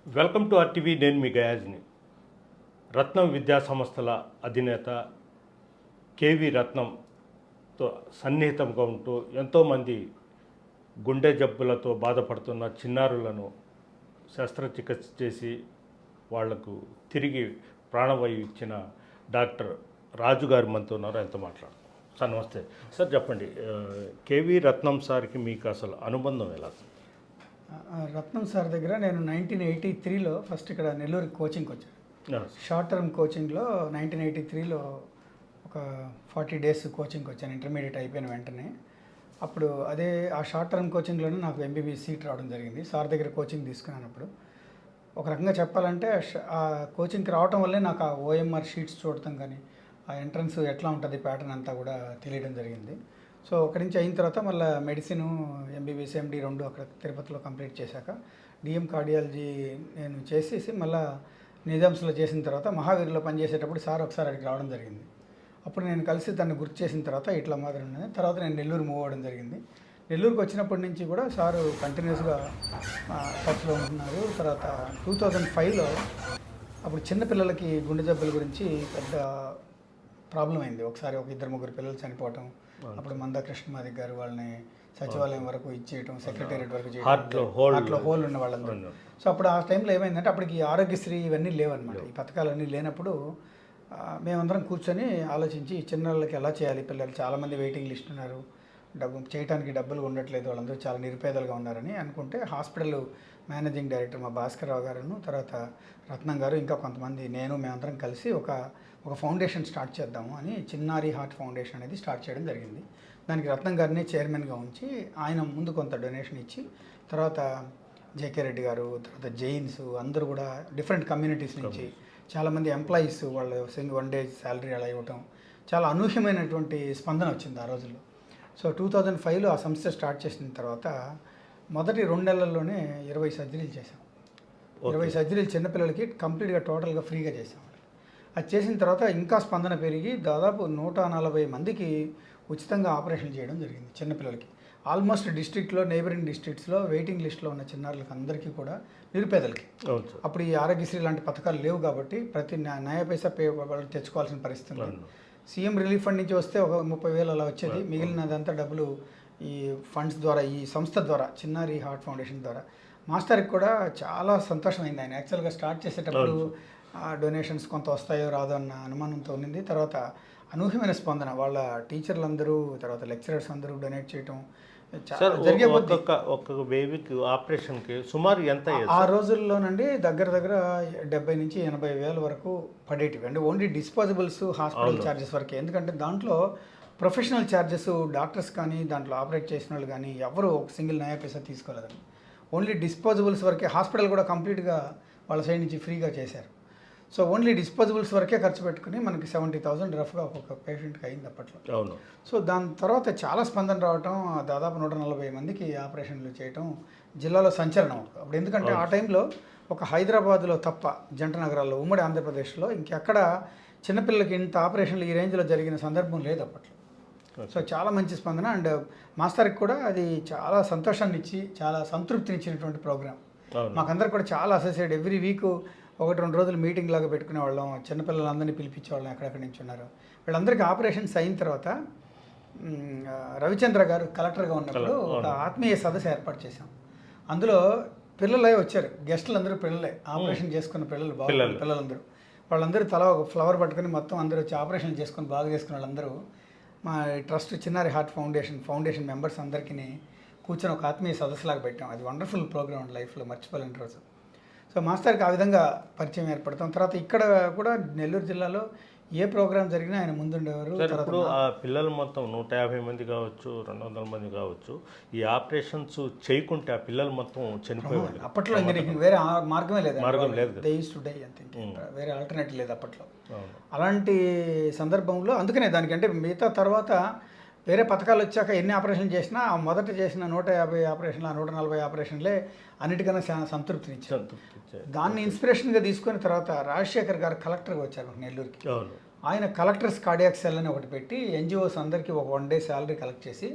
Welcome to RTV. నేను మీ గయాజ్ని. రత్నం విద్యా సంస్థల అధినేత కేవి రత్నంతో సన్నిహితంగా ఉంటూ ఎంతోమంది గుండె జబ్బులతో బాధపడుతున్న చిన్నారులను శస్త్రచికిత్స చేసి వాళ్లకు తిరిగి ప్రాణవాయువు ఇచ్చిన డాక్టర్ రాజు గారు మనతో ఉన్నారు. ఆయనతో మాట్లాడతాం. సార్ నమస్తే. సార్ చెప్పండి, కేవి రత్నం సార్కి మీకు అసలు అనుబంధం ఎలా? రత్నం సార్ దగ్గర నేను 1983లో ఫస్ట్ ఇక్కడ నెల్లూరు కోచింగ్కి వచ్చాను. షార్ట్ టర్మ్ కోచింగ్లో 1983లో ఒక 40 డేస్ కోచింగ్కి వచ్చాను, ఇంటర్మీడియట్ అయిపోయిన వెంటనే. అప్పుడు ఆ షార్ట్ టర్మ్ కోచింగ్లోనే నాకు ఎంబీబీఎస్ సీట్ రావడం జరిగింది. సార్ దగ్గర కోచింగ్ తీసుకున్నప్పుడు ఒక రకంగా చెప్పాలంటే ఆ కోచింగ్కి రావడం వల్లే నాకు ఆ ఓఎంఆర్ షీట్స్ చూడటం కానీ, ఆ ఎంట్రన్స్ ఎట్లా ఉంటుంది ప్యాటర్న్ అంతా కూడా తెలియడం జరిగింది. సో అక్కడి నుంచి అయిన తర్వాత మళ్ళీ మెడిసిన్, ఎంబీబీఎస్, ఎండి రెండు అక్కడ తిరుపతిలో కంప్లీట్ చేశాక డిఎం కార్డియాలజీ నేను చేసేసి మళ్ళీ నిజామ్స్లో చేసిన తర్వాత మహావీర్లో పనిచేసేటప్పుడు సార్ ఒకసారి అక్కడికి రావడం జరిగింది. అప్పుడు నేను కలిసి దాన్ని గుర్తు చేసిన తర్వాత ఇట్లా మాదిరి ఉన్నది. తర్వాత నేను నెల్లూరు మూవ్ అవ్వడం జరిగింది. నెల్లూరుకి వచ్చినప్పటి నుంచి కూడా సారు కంటిన్యూస్గా టచ్లో ఉంటున్నారు. తర్వాత 2005లో అప్పుడు చిన్నపిల్లలకి గుండె జబ్బుల గురించి పెద్ద ప్రాబ్లం అయింది. ఒకసారి ఒక 2-3 పిల్లలు చనిపోవటం. అప్పుడు మందాకృష్ణమాది గారు వాళ్ళని సచివాలయం వరకు ఇచ్చేయటం, సెక్రటేరియట్ వరకు చేయడం, హార్ట్లో హోల్ ఉన్న వాళ్ళందరూ. సో అప్పుడు ఆ టైంలో ఏమైందంటే అప్పటికి ఆరోగ్యశ్రీ ఇవన్నీ లేవన్నమాట. ఈ పథకాలన్నీ లేనప్పుడు మేమందరం కూర్చొని ఆలోచించి చిన్నవాళ్ళకి ఎలా చేయాలి, పిల్లలు చాలామంది వెయిటింగ్ లిస్ట్ ఉన్నారు, చేయడానికి డబ్బులు ఉండట్లేదు, వాళ్ళందరూ చాలా నిరుపేదలుగా ఉన్నారని అనుకుంటే హాస్పిటల్ మేనేజింగ్ డైరెక్టర్ మా భాస్కర్రావు గారును, తర్వాత రత్నం గారు, ఇంకా కొంతమంది మేమందరం కలిసి ఒక ఫౌండేషన్ స్టార్ట్ చేద్దాము అని చిన్నారి హార్ట్ ఫౌండేషన్ అనేది స్టార్ట్ చేయడం జరిగింది. దానికి రత్నం గారిని చైర్మన్గా ఉంచి ఆయన ముందు కొంత డొనేషన్ ఇచ్చి, తర్వాత జేకే రెడ్డి గారు, తర్వాత జైన్స్ అందరూ కూడా డిఫరెంట్ కమ్యూనిటీస్ నుంచి చాలామంది ఎంప్లాయీస్ వాళ్ళు వన్ డే శాలరీ అలా ఇవ్వటం, చాలా అనూహ్యమైనటువంటి స్పందన వచ్చింది ఆ రోజుల్లో. సో 2005లో ఆ సంస్థ స్టార్ట్ చేసిన తర్వాత మొదటి 2 నెలల్లోనే 20 సర్జరీలు చేసాం. 20 సర్జరీలు చిన్నపిల్లలకి కంప్లీట్గా టోటల్గా ఫ్రీగా చేసాం. అది చేసిన తర్వాత ఇంకా స్పందన పెరిగి దాదాపు 140 మందికి ఉచితంగా ఆపరేషన్ చేయడం జరిగింది చిన్నపిల్లలకి. ఆల్మోస్ట్ డిస్ట్రిక్ట్లో, నైబరింగ్ డిస్ట్రిక్ట్స్లో వెయిటింగ్ లిస్ట్లో ఉన్న చిన్నారులకు అందరికీ కూడా, నిరుపేదలకి. అప్పుడు ఈ ఆరోగ్యశ్రీ లాంటి పథకాలు లేవు కాబట్టి ప్రతి నయా పైసా వాళ్ళు తెచ్చుకోవాల్సిన పరిస్థితులు. సీఎం రిలీఫ్ ఫండ్ నుంచి వస్తే ఒక 30,000 అలా వచ్చేది. మిగిలినదంతా డబ్బులు ఈ ఫండ్స్ ద్వారా, ఈ సంస్థ ద్వారా, చిన్నారి హార్ట్ ఫౌండేషన్ ద్వారా. మాస్టర్కి కూడా చాలా సంతోషమైంది. ఆయన యాక్చువల్గా స్టార్ట్ చేసేటప్పుడు డొనేషన్స్ కొంత వస్తాయో రాదో అన్న అనుమానంతో ఉన్నింది. తర్వాత అనూహ్యమైన స్పందన, వాళ్ళ టీచర్లందరూ, తర్వాత లెక్చరర్స్ అందరూ డొనేట్ చేయటం జరిగే. ఒక్కొక్క బేబీకి ఆపరేషన్కి సుమారు ఎంత ఆ రోజుల్లోనండి దగ్గర 70,000 నుంచి 80,000 వరకు పడేటివి అండి. ఓన్లీ డిస్పోజబుల్స్, హాస్పిటల్ ఛార్జెస్ వరకే. ఎందుకంటే దాంట్లో ప్రొఫెషనల్ ఛార్జెస్ డాక్టర్స్ కానీ, దాంట్లో ఆపరేట్ చేసిన వాళ్ళు కానీ ఎవరు ఒక సింగిల్ నయా పైసా తీసుకోలేదండి. ఓన్లీ డిస్పోజబుల్స్ వరకే. హాస్పిటల్ కూడా కంప్లీట్గా వాళ్ళ సైడ్ నుంచి ఫ్రీగా చేశారు. సో ఓన్లీ డిస్పోజబుల్స్ వరకే ఖర్చు పెట్టుకుని మనకి 70,000 రఫ్గా ఒక్కొక్క పేషెంట్కి అయింది అప్పట్లో. అవును. సో దాని తర్వాత చాలా స్పందన రావటం, దాదాపు 140 మందికి ఆపరేషన్లు చేయటం జిల్లాలో సంచలనం. అప్పుడు ఎందుకంటే ఆ టైంలో ఒక హైదరాబాద్లో తప్ప జంట నగరాల్లో, ఉమ్మడి ఆంధ్రప్రదేశ్లో ఇంకెక్కడ చిన్నపిల్లలకి ఇంత ఆపరేషన్లు ఈ రేంజ్లో జరిగిన సందర్భం లేదు అప్పట్లో. సో చాలా మంచి స్పందన. అండ్ మాస్టర్కి కూడా అది చాలా సంతోషాన్ని ఇచ్చి, చాలా సంతృప్తిని ఇచ్చినటువంటి ప్రోగ్రామ్. మాకందరికి కూడా చాలా అసోసియేట్. ఎవ్రీ వీక్ 1-2 రోజులు మీటింగ్ లాగా పెట్టుకునే వాళ్ళం. చిన్నపిల్లలందరినీ పిలిపించేవాళ్ళం ఎక్కడెక్కడి నుంచి ఉన్నారు. వీళ్ళందరికీ ఆపరేషన్స్ అయిన తర్వాత రవిచంద్ర గారు కలెక్టర్గా ఉన్నప్పుడు ఒక ఆత్మీయ సదస్సు ఏర్పాటు చేశాం. అందులో పిల్లలే వచ్చారు, గెస్టులు అందరూ పిల్లలే, ఆపరేషన్ చేసుకున్న పిల్లలందరూ. వాళ్ళందరూ తల ఒక ఫ్లవర్ పట్టుకుని మొత్తం అందరూ వచ్చి ఆపరేషన్ చేసుకుని బాగా చేసుకున్న వాళ్ళందరూ మా ట్రస్ట్ చిన్నారి హార్ట్ ఫౌండేషన్ మెంబర్స్ అందరికీ కూర్చొని ఒక ఆత్మీయ సదస్సులాగా పెట్టాం. అది వండర్ఫుల్ ప్రోగ్రామ్ అండి, లైఫ్లో మర్చిపోలేని రోజు. సో మాస్టర్కి ఆ విధంగా పరిచయం ఏర్పడతాం. తర్వాత ఇక్కడ కూడా నెల్లూరు జిల్లాలో ఏ ప్రోగ్రామ్ జరిగినా ఆయన ముందుండేవారు. ఇప్పుడు ఆ పిల్లలు మొత్తం 150 మంది కావచ్చు, 200 మంది కావచ్చు, ఈ ఆపరేషన్స్ చేయకుంటే ఆ పిల్లలు మొత్తం చనిపోయేవాళ్ళు. అప్పట్లో ఇంకా వేరే మార్గమే లేదు. దే యూజ్డ్ టు డై అంతే, వేరే ఆల్టర్నేటివ్ లేదు అప్పట్లో. అలాంటి సందర్భంలో అందుకనే దానికంటే మిగతా తర్వాత వేరే పథకాలు వచ్చాక ఎన్ని ఆపరేషన్లు చేసినా మొదట చేసిన 150 ఆపరేషన్లు, 140 ఆపరేషన్లే అన్నిటికన్నా చాలా సంతృప్తినిచ్చారు. దాన్ని ఇన్స్పిరేషన్గా తీసుకుని తర్వాత రాజశేఖర్ గారు కలెక్టర్గా వచ్చారు నెల్లూరుకి. ఆయన కలెక్టర్స్ కార్డియాక్ సెల్ అని ఒకటి పెట్టి ఎన్జిఓస్ అందరికీ ఒక 1 డే శాలరీ కలెక్ట్ చేసి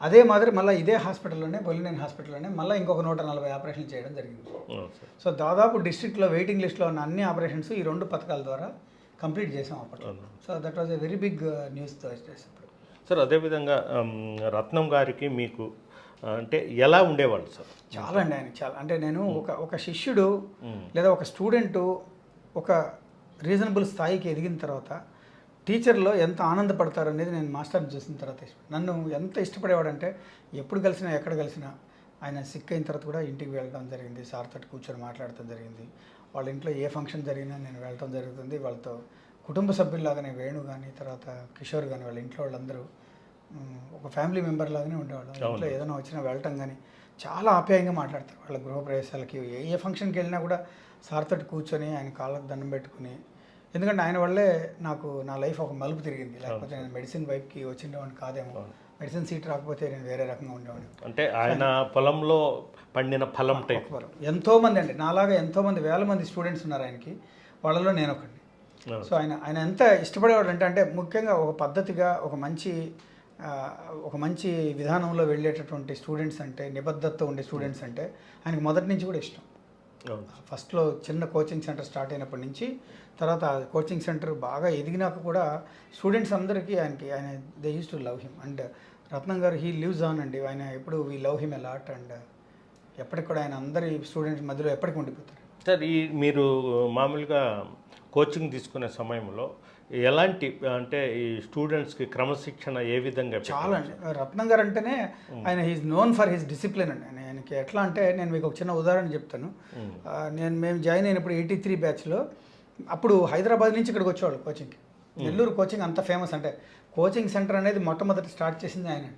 అదే మాదిరి మళ్ళీ ఇదే హాస్పిటల్లోనే బొలినేని హాస్పిటల్లోనే మళ్ళీ ఇంకొక 140 ఆపరేషన్లు చేయడం జరిగింది. సార్. సో దాదాపు డిస్ట్రిక్ట్లో వెయిటింగ్ లిస్ట్లో ఉన్న అన్ని ఆపరేషన్స్ ఈ 2 పథకాల ద్వారా కంప్లీట్ చేసాం అప్పట్లో. So that was a very big news Thursdays అప్పుడు. సార్ అదేవిధంగా రత్నం గారికి మీకు అంటే ఎలా ఉండేవాళ్ళు సార్? చాలా అండి ఆయన చాలా అంటే నేను ఒక శిష్యుడు లేదా ఒక స్టూడెంటు ఒక రీజనబుల్ స్థాయికి ఎదిగిన తర్వాత టీచర్లో ఎంత ఆనందపడతారు అనేది నేను మాస్టర్ని చూసిన తర్వాత నన్ను ఎంత ఇష్టపడేవాడంటే ఎప్పుడు కలిసినా ఎక్కడ కలిసినా ఆయన సిక్ అయిన తర్వాత కూడా ఇంటికి వెళ్ళడం జరిగింది, సార్ తోటి కూర్చొని మాట్లాడటం జరిగింది. వాళ్ళ ఇంట్లో ఏ ఫంక్షన్ జరిగినా నేను వెళ్ళటం జరుగుతుంది. వాళ్ళతో కుటుంబ సభ్యుల్లాగానే వేణు కానీ తర్వాత కిషోర్ కానీ వాళ్ళ ఇంట్లో వాళ్ళందరూ ఒక ఫ్యామిలీ మెంబర్ లాగానే ఉండేవాళ్ళు. ఇంట్లో ఏదైనా వచ్చినా వెళ్ళటం కానీ చాలా ఆప్యాయంగా మాట్లాడతారు. వాళ్ళ గృహప్రవేశాలకి ఏ ఫంక్షన్కి వెళ్ళినా కూడా సార్ తోటి కూర్చొని ఆయన కాళ్ళకు దండం పెట్టుకుని, ఎందుకంటే ఆయన వల్లే నాకు నా లైఫ్ ఒక మలుపు తిరిగింది. లేకపోతే నేను మెడిసిన్ వైపుకి వచ్చిండేవాడిని కాదేమో, మెడిసిన్ సీట్ రాకపోతే నేను వేరే రకంగా ఉండేవాడిని. అంటే ఆయన పొలంలో పండిన ఫలం టైప్ ఎంతోమంది అండి నాలాగా ఎంతోమంది వేల మంది స్టూడెంట్స్ ఉన్నారు ఆయనకి, వాళ్ళలో నేను ఒకటి. సో ఆయన ఎంత ఇష్టపడేవాడు అంటే ముఖ్యంగా ఒక పద్ధతిగా ఒక మంచి విధానంలో వెళ్ళేటటువంటి స్టూడెంట్స్ అంటే, నిబద్ధతతో ఉండే స్టూడెంట్స్ అంటే ఆయనకి మొదటి నుంచి కూడా ఇష్టం. ఫస్ట్లో చిన్న కోచింగ్ సెంటర్ స్టార్ట్ అయినప్పటి నుంచి తర్వాత కోచింగ్ సెంటర్ బాగా ఎదిగినాక కూడా స్టూడెంట్స్ అందరికీ ఆయన they use to love him. And Ratnam గారు హీ లివ్స్ ఆన్ అండి. ఆయన ఎప్పుడు we love him a lot and ఎప్పటికి కూడా ఆయన అందరి స్టూడెంట్స్ మధ్యలో ఎప్పటికి ఉండిపోతారు. సార్ మీరు మామూలుగా కోచింగ్ తీసుకునే సమయంలో ఎలాంటి అంటే ఈ స్టూడెంట్స్కి క్రమశిక్షణ ఏ విధంగా? చాలా అండి. రత్నం గారు అంటేనే ఆయన he is known for his discipline అండి. ఆయనకి ఎట్లా అంటే నేను మీకు ఒక చిన్న ఉదాహరణ చెప్తాను. మేము జాయిన్ అయినప్పుడు 83 బ్యాచ్లో అప్పుడు హైదరాబాద్ నుంచి ఇక్కడికి వచ్చేవాళ్ళు కోచింగ్కి. నెల్లూరు కోచింగ్ అంత ఫేమస్ అంటే కోచింగ్ సెంటర్ అనేది మొట్టమొదటి స్టార్ట్ చేసింది ఆయన.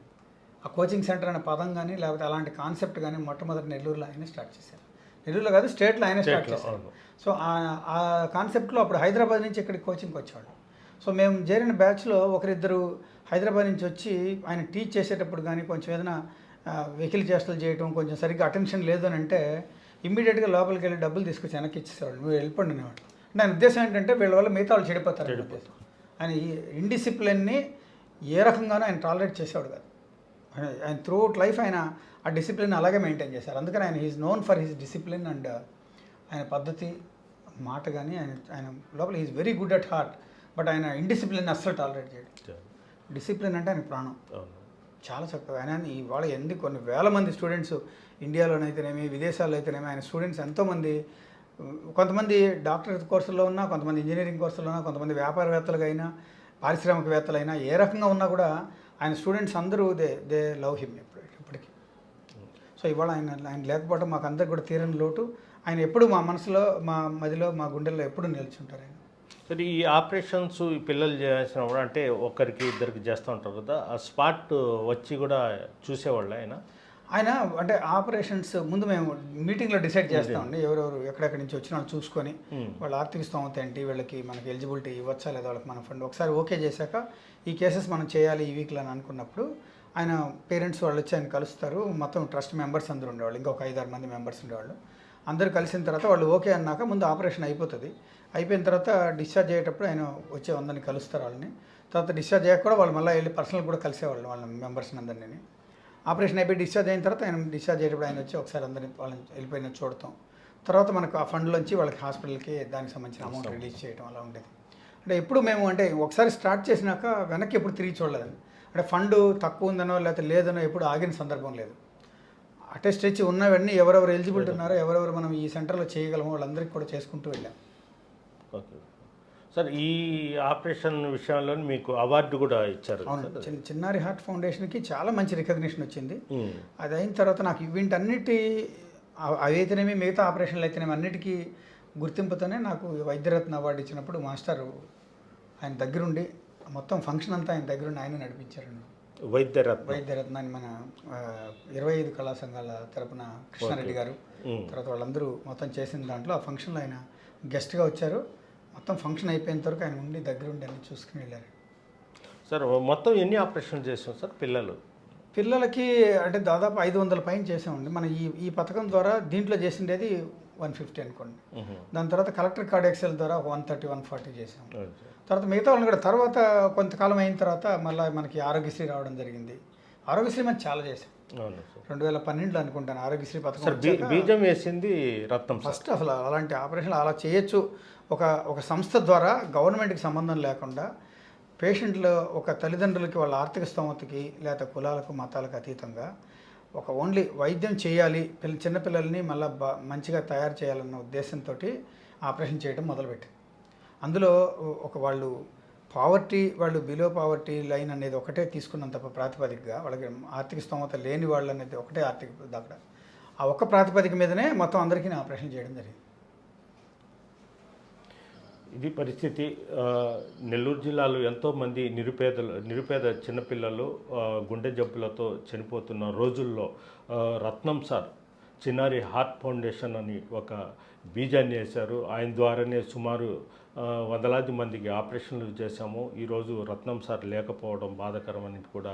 ఆ కోచింగ్ సెంటర్ అనే పదం కానీ లేకపోతే అలాంటి కాన్సెప్ట్ కానీ మొట్టమొదటి నెల్లూరులో ఆయనే స్టార్ట్ చేశారు. నెల్లూరులో కాదు స్టేట్లో ఆయనే స్టార్ట్ చేశారు. సో ఆ కాన్సెప్ట్లో అప్పుడు హైదరాబాద్ నుంచి ఇక్కడికి కోచింగ్కి వచ్చేవాళ్ళు. సో మేము చేరిన బ్యాచ్లో ఒకరిద్దరు హైదరాబాద్ నుంచి వచ్చి ఆయన టీచ్ చేసేటప్పుడు కానీ కొంచెం ఏదైనా వెహికల్ చేష్టలు చేయటం, కొంచెం సరిగ్గా అటెన్షన్ లేదు అని అంటే ఇమ్మీడియట్గా లోపలికి వెళ్ళి డబ్బులు తీసుకొచ్చి వెనక్కి ఇచ్చేసేవాళ్ళు, నువ్వు వెళ్ళిపోండి అనేవాడు. నా ఉద్దేశం ఏంటంటే వీళ్ళ వల్ల మిగతా వాళ్ళు చెడిపోతారు. ఆయన ఈ ఇండిసిప్లిన్ని ఏ రకంగానూ ఆయన టాలరేట్ చేసేవాడు కాదు. ఆయన త్రూఅవుట్ లైఫ్ ఆయన ఆ డిసిప్లిన్ అలాగే మెయింటైన్ చేశారు. అందుకని ఆయన he is known for his discipline and ఆయన పద్ధతి మాట కానీ ఆయన లోపల he is very good at heart. But ఆయన ఇండిసిప్లిన్ అస్సలు టాలరేట్ చేయడం. డిసిప్లిన్ అంటే ఆయన ప్రాణం. చాలా చక్కగా ఆయన ఇవాళ కొన్ని వేల మంది స్టూడెంట్స్ ఇండియాలోనైతేనేమి విదేశాల్లో అయితేనేమి ఆయన స్టూడెంట్స్ ఎంతోమంది, కొంతమంది డాక్టర్ కోర్సుల్లో ఉన్నా, కొంతమంది ఇంజనీరింగ్ కోర్సుల్లో ఉన్నా, కొంతమంది వ్యాపారవేత్తలుగా అయినా పారిశ్రామికవేత్తలైనా ఏ రకంగా ఉన్నా కూడా ఆయన స్టూడెంట్స్ అందరూ దే లవ్ హిమ్ ఇప్పటికీ. సో ఇవాళ ఆయన లేకపోవడం మాకు అందరికి కూడా తీరని లోటు. ఆయన ఎప్పుడు మా మనసులో మా మదిలో మా గుండెల్లో ఎప్పుడు నిల్చుంటారు ఆయన. సరే ఈ ఆపరేషన్స్ ఈ పిల్లలు చేసినప్పుడు అంటే ఒకరికి ఇద్దరికి చేస్తూ ఉంటారు కదా, ఆ స్పాట్ వచ్చి కూడా చూసేవాళ్ళు ఆయన అంటే ఆపరేషన్స్ ముందు మేము మీటింగ్లో డిసైడ్ చేస్తామండి. ఎవరెవరు ఎక్కడెక్కడి నుంచి వచ్చిన వాళ్ళు చూసుకొని వాళ్ళ ఆర్థిక స్తోమత ఏంటి, వీళ్ళకి మనకి ఎలిజిబిలిటీ ఇవ్వచ్చా లేదా వాళ్ళకి మన ఫండ్ ఒకసారి ఓకే చేశాక ఈ కేసెస్ మనం చేయాలి ఈ వీక్లో అని అనుకున్నప్పుడు ఆయన పేరెంట్స్ వాళ్ళు వచ్చి ఆయన కలుస్తారు. మొత్తం ట్రస్ట్ మెంబర్స్ అందరూ ఉండేవాళ్ళు, ఇంకొక 5-6 మంది మెంబర్స్ ఉండేవాళ్ళు. అందరూ కలిసిన తర్వాత వాళ్ళు ఓకే అన్నాక ముందు ఆపరేషన్ అయిపోతుంది. అయిపోయిన తర్వాత డిశ్చార్జ్ అయ్యేటప్పుడు ఆయన వచ్చే అందరిని కలుస్తారు వాళ్ళని. తర్వాత డిశ్చార్జ్ అయ్యాక కూడా వాళ్ళు మళ్ళీ వెళ్ళి పర్సనల్ కూడా కలిసేవాళ్ళు వాళ్ళ మెంబర్స్ని అందరినీ. ఆపరేషన్ అయిపోయి డిశ్చార్జ్ అయిన తర్వాత ఆయన డిశ్చార్జ్ అయ్యేటప్పుడు ఆయన వచ్చి ఒకసారి అందరినీ వాళ్ళని వెళ్ళిపోయిన చూడటం, తర్వాత మనకు ఆ ఫండ్లోంచి వాళ్ళకి హాస్పిటల్కి దానికి సంబంధించిన అమౌంట్ రిలీజ్ చేయడం అలా ఉండేది. అంటే ఎప్పుడు మేము అంటే ఒకసారి స్టార్ట్ చేసినాక వెనక్కి ఎప్పుడు తిరిగి చూడలేదండి. అంటే ఫండ్ తక్కువ ఉందనో లేకపోతే లేదనో ఎప్పుడు ఆగిన సందర్భం లేదు. అటెస్ట్ ఇచ్చి ఉన్నవన్నీ ఎవరెవరు ఎలిజిబిలిటీ ఉన్నారో ఎవరెవరు మనం ఈ సెంటర్లో చేయగలమో వాళ్ళందరికీ కూడా చేసుకుంటూ వెళ్ళాం. ఓకే సార్, ఈ ఆపరేషన్ విషయంలో మీకు అవార్డు కూడా ఇచ్చారు. అవును, చిన్నారి హార్ట్ ఫౌండేషన్కి చాలా మంచి రికగ్నిషన్ వచ్చింది. అది అయిన తర్వాత నాకు వీటన్నిటి అవైతేనేమి మిగతా ఆపరేషన్లు అయితేనేమి అన్నిటికీ గుర్తింపుతోనే నాకు వైద్యరత్న అవార్డు ఇచ్చినప్పుడు మాస్టర్ ఆయన దగ్గరుండి మొత్తం ఫంక్షన్ అంతా ఆయన దగ్గరుండి ఆయన నడిపించారండి. వైద్యరత్నాన్ని మన 25 కళా సంఘాల తరపున కృష్ణారెడ్డి గారు తర్వాత వాళ్ళందరూ మొత్తం చేసిన దాంట్లో ఆ ఫంక్షన్లో ఆయన గెస్ట్గా వచ్చారు. మొత్తం ఫంక్షన్ అయిపోయేంత వరకు ఆయన ఉండి దగ్గరుండి అన్ని చూసుకుని వెళ్ళారు. సార్ మొత్తం ఎన్ని ఆపరేషన్ చేసాం సార్ పిల్లలకి అంటే దాదాపు 500 పైన చేసామండి. మన ఈ పథకం ద్వారా దీంట్లో చేసిండేది 150 అనుకోండి. దాని తర్వాత కలెక్టర్ కార్డియాక్ సెల్ ద్వారా 130-140 చేసాం. తర్వాత మిగతా వాళ్ళని కూడా తర్వాత కొంతకాలం అయిన తర్వాత మళ్ళీ మనకి ఆరోగ్యశ్రీ రావడం జరిగింది. ఆరోగ్యశ్రీ మనం చాలా చేశాం. అవును సార్. 2012లో అనుకుంటాను ఆరోగ్యశ్రీ పథకం సార్ వచ్చాక బీజం వేసింది రత్నం సార్. ఫస్ట్ అసలు అలాంటి ఆపరేషన్లు అలా చేయొచ్చు. ఒక సంస్థ ద్వారా గవర్నమెంట్కి సంబంధం లేకుండా పేషెంట్లు ఒక తల్లిదండ్రులకి వాళ్ళ ఆర్థిక స్తోమతకి లేదా కులాలకు మతాలకు అతీతంగా ఒక ఓన్లీ వైద్యం చేయాలి, చిన్నపిల్లల్ని మళ్ళీ మంచిగా తయారు చేయాలన్న ఉద్దేశంతో ఆపరేషన్ చేయడం మొదలుపెట్టింది. అందులో వాళ్ళు వాళ్ళు బిలో పావర్టీ లైన్ అనేది ఒకటే తీసుకున్నంత ప్రాతిపదికగా వాళ్ళకి ఆర్థిక స్తోమత లేని వాళ్ళు అనేది ఒకటే ఆర్థిక దగ్గర ఆ ఒక్క ప్రాతిపదిక మీదనే మొత్తం అందరికీ ఆపరేషన్ చేయడం జరిగింది. ఇది పరిస్థితి. నెల్లూరు జిల్లాలో ఎంతోమంది నిరుపేద చిన్నపిల్లలు గుండె జబ్బులతో చనిపోతున్న రోజుల్లో రత్నం సార్ చిన్నారి హార్ట్ ఫౌండేషన్ అని ఒక బీజాన్ని వేశారు. ఆయన ద్వారానే సుమారు వందలాది మందికి ఆపరేషన్లు చేశాము. ఈరోజు రత్నం సార్ లేకపోవడం బాధాకరమని కూడా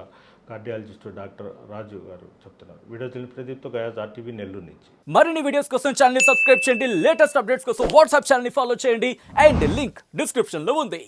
కార్డియాలజిస్టు డాక్టర్ రాజు గారు చెప్తున్నారు. వీడియో తెలిపి ప్రదీప్తో గయాజ్ RTV నెల్లూరు నుంచి. మరిన్ని వీడియోస్ కోసం ఛానల్ సబ్స్క్రైబ్ చేయండి. లేటెస్ట్ అప్డేట్స్ కోసం వాట్సాప్ ఛానల్ ఫాలో చేయండి. అండ్ లింక్ డిస్క్రిప్షన్ లో ఉంది.